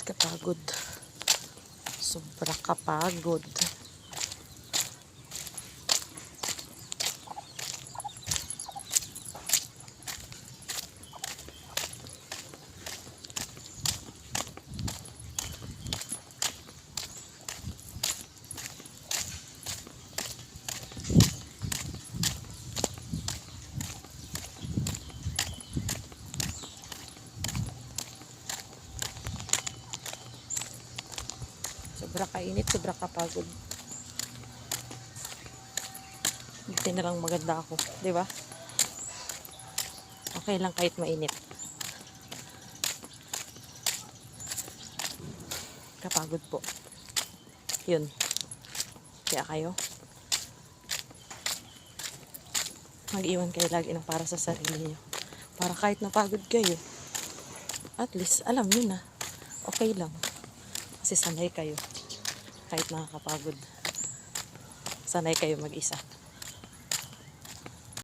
kapagod. Sobra kapagod. Sobra kainit, sobra kapagod. Buti na lang maganda ako, di ba? Okay lang kahit mainit. Kapagod po. Yun. Kaya kayo, mag-iwan kayo lagi ng para sa sarili niyo. Para kahit napagod kayo, at least alam niyo na, okay lang. Kasi sanay kayo. Kahit nakakapagod, sanay kayo mag-isa.